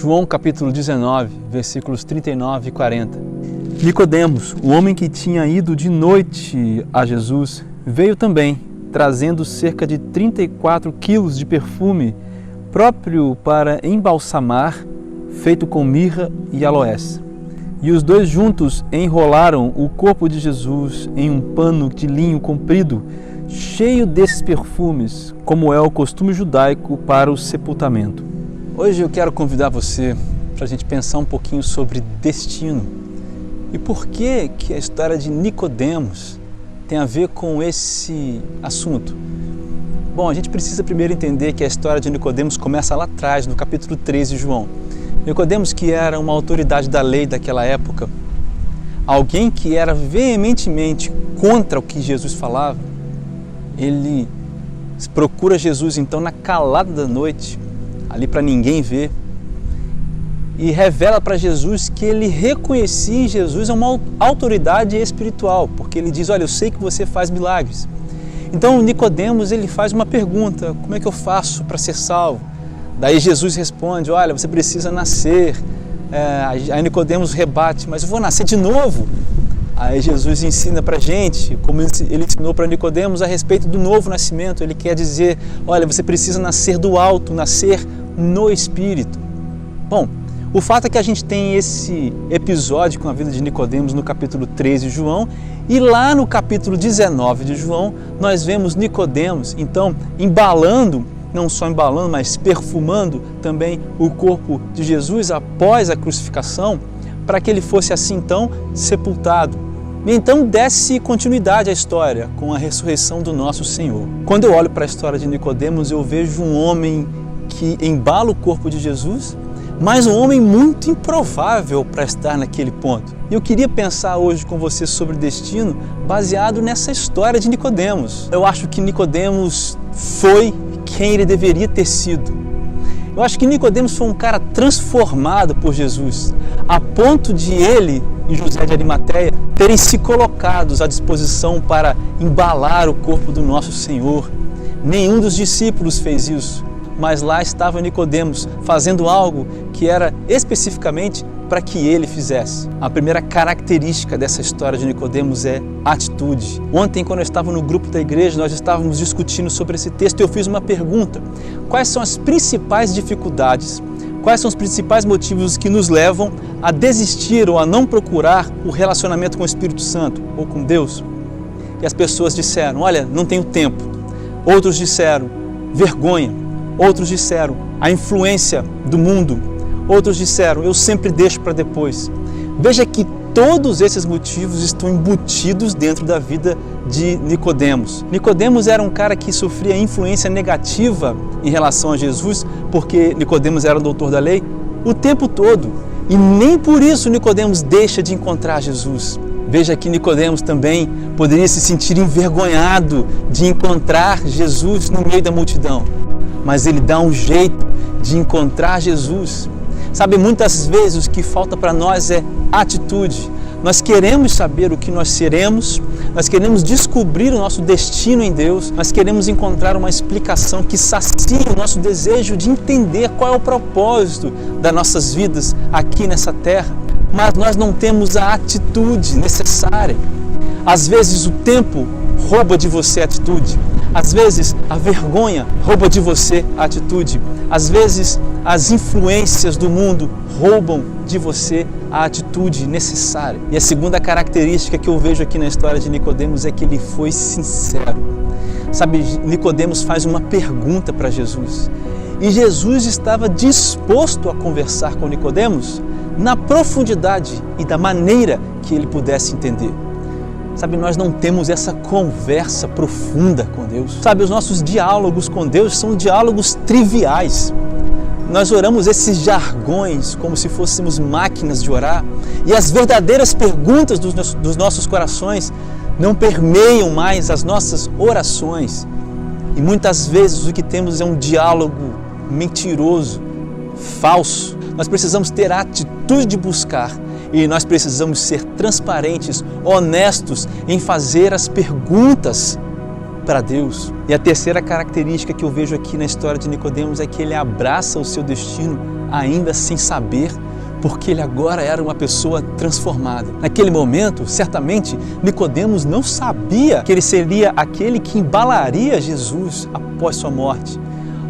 João capítulo 19, versículos 39 e 40. Nicodemos, o homem que tinha ido de noite a Jesus, veio também, trazendo cerca de 34 quilos de perfume próprio para embalsamar, feito com mirra e aloés. E os dois juntos enrolaram o corpo de Jesus em um pano de linho comprido, cheio desses perfumes, como é o costume judaico para o sepultamento. Hoje eu quero convidar você para a gente pensar um pouquinho sobre destino. E por que a história de Nicodemos tem a ver com esse assunto? Bom, a gente precisa primeiro entender que a história de Nicodemos começa lá atrás, no capítulo 13 de João. Nicodemos, que era uma autoridade da lei daquela época, alguém que era veementemente contra o que Jesus falava, ele procura Jesus então na calada da noite, ali para ninguém ver, e revela para Jesus que ele reconhecia em Jesus uma autoridade espiritual, porque ele diz: olha, eu sei que você faz milagres. Então Nicodemos, ele faz uma pergunta: como é que eu faço para ser salvo? Daí Jesus responde: olha, você precisa nascer. Aí Nicodemos rebate: mas eu vou nascer de novo? Aí Jesus ensina para a gente, como ele ensinou para Nicodemos a respeito do novo nascimento. Ele quer dizer: olha, você precisa nascer do alto, nascer no Espírito. Bom, o fato é que a gente tem esse episódio com a vida de Nicodemos no capítulo 13 de João, e lá no capítulo 19 de João nós vemos Nicodemos então embalando, não só embalando, mas perfumando também o corpo de Jesus após a crucificação, para que ele fosse assim então sepultado. E então desse continuidade à história com a ressurreição do nosso Senhor. Quando eu olho para a história de Nicodemos, eu vejo um homem que embala o corpo de Jesus, mas um homem muito improvável para estar naquele ponto. E eu queria pensar hoje com você sobre destino baseado nessa história de Nicodemos. Eu acho que Nicodemos foi quem ele deveria ter sido. Eu acho que Nicodemos foi um cara transformado por Jesus, a ponto de ele e José de Arimateia terem se colocados à disposição para embalar o corpo do nosso Senhor. Nenhum dos discípulos fez isso, mas lá estava Nicodemos fazendo algo que era especificamente para que ele fizesse. A primeira característica dessa história de Nicodemos é atitude. Ontem, quando eu estava no grupo da igreja, nós estávamos discutindo sobre esse texto e eu fiz uma pergunta: quais são as principais dificuldades, quais são os principais motivos que nos levam a desistir ou a não procurar o relacionamento com o Espírito Santo ou com Deus? E as pessoas disseram: olha, não tenho tempo. Outros disseram: vergonha. Outros disseram: a influência do mundo. Outros disseram: eu sempre deixo para depois. Veja que todos esses motivos estão embutidos dentro da vida de Nicodemos. Nicodemos era um cara que sofria influência negativa em relação a Jesus, porque Nicodemos era o doutor da lei o tempo todo. E nem por isso Nicodemos deixa de encontrar Jesus. Veja que Nicodemos também poderia se sentir envergonhado de encontrar Jesus no meio da multidão. Mas ele dá um jeito de encontrar Jesus. Sabe, muitas vezes o que falta para nós é atitude. Nós queremos saber o que nós seremos, nós queremos descobrir o nosso destino em Deus, nós queremos encontrar uma explicação que sacie o nosso desejo de entender qual é o propósito das nossas vidas aqui nessa terra, mas nós não temos a atitude necessária. Às vezes o tempo rouba de você a atitude. Às vezes a vergonha rouba de você a atitude. Às vezes as influências do mundo roubam de você a atitude necessária. E a segunda característica que eu vejo aqui na história de Nicodemos é que ele foi sincero. Sabe, Nicodemos faz uma pergunta para Jesus. E Jesus estava disposto a conversar com Nicodemos na profundidade e da maneira que ele pudesse entender. Sabe, nós não temos essa conversa profunda com Deus. Sabe, os nossos diálogos com Deus são diálogos triviais. Nós oramos esses jargões como se fôssemos máquinas de orar, e as verdadeiras perguntas dos nossos corações não permeiam mais as nossas orações. E muitas vezes o que temos é um diálogo mentiroso, falso. Nós precisamos ter a atitude de buscar. E nós precisamos ser transparentes, honestos em fazer as perguntas para Deus. E a terceira característica que eu vejo aqui na história de Nicodemos é que ele abraça o seu destino ainda sem saber, porque ele agora era uma pessoa transformada. Naquele momento, certamente, Nicodemos não sabia que ele seria aquele que embalaria Jesus após sua morte.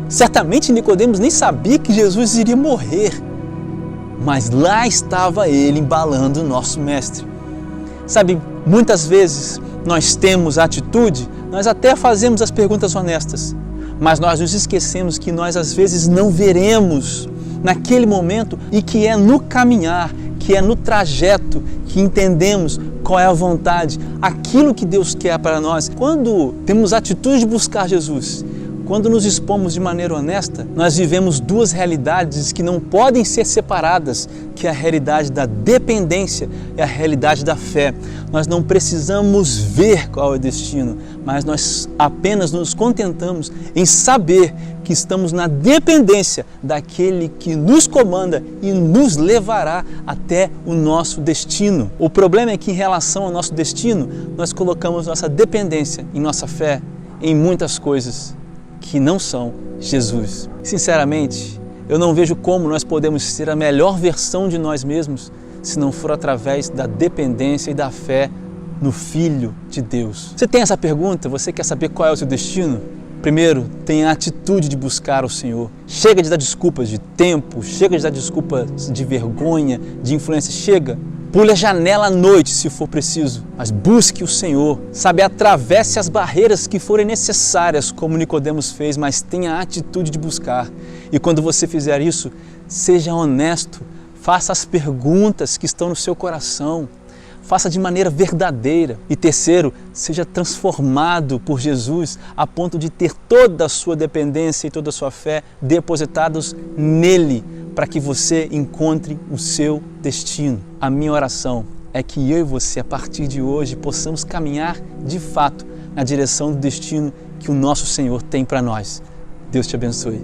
Certamente Nicodemos nem sabia que Jesus iria morrer. Mas lá estava ele embalando o nosso mestre. Sabe, muitas vezes nós temos a atitude, nós até fazemos as perguntas honestas, mas nós nos esquecemos que nós às vezes não veremos naquele momento e que é no caminhar, que é no trajeto que entendemos qual é a vontade, aquilo que Deus quer para nós. Quando temos a atitude de buscar Jesus, quando nos expomos de maneira honesta, nós vivemos duas realidades que não podem ser separadas, que é a realidade da dependência e a realidade da fé. Nós não precisamos ver qual é o destino, mas nós apenas nos contentamos em saber que estamos na dependência daquele que nos comanda e nos levará até o nosso destino. O problema é que em relação ao nosso destino, nós colocamos nossa dependência em nossa fé em muitas coisas que não são Jesus. Sinceramente, eu não vejo como nós podemos ser a melhor versão de nós mesmos se não for através da dependência e da fé no Filho de Deus. Você tem essa pergunta? Você quer saber qual é o seu destino? Primeiro, tenha a atitude de buscar o Senhor. Chega de dar desculpas de tempo, chega de dar desculpas de vergonha, de influência. Chega. Pule a janela à noite, se for preciso, mas busque o Senhor. Sabe, atravesse as barreiras que forem necessárias, como Nicodemos fez, mas tenha a atitude de buscar. E quando você fizer isso, seja honesto, faça as perguntas que estão no seu coração, faça de maneira verdadeira. E terceiro, seja transformado por Jesus a ponto de ter toda a sua dependência e toda a sua fé depositados nele, para que você encontre o seu destino. A minha oração é que eu e você, a partir de hoje, possamos caminhar de fato na direção do destino que o nosso Senhor tem para nós. Deus te abençoe.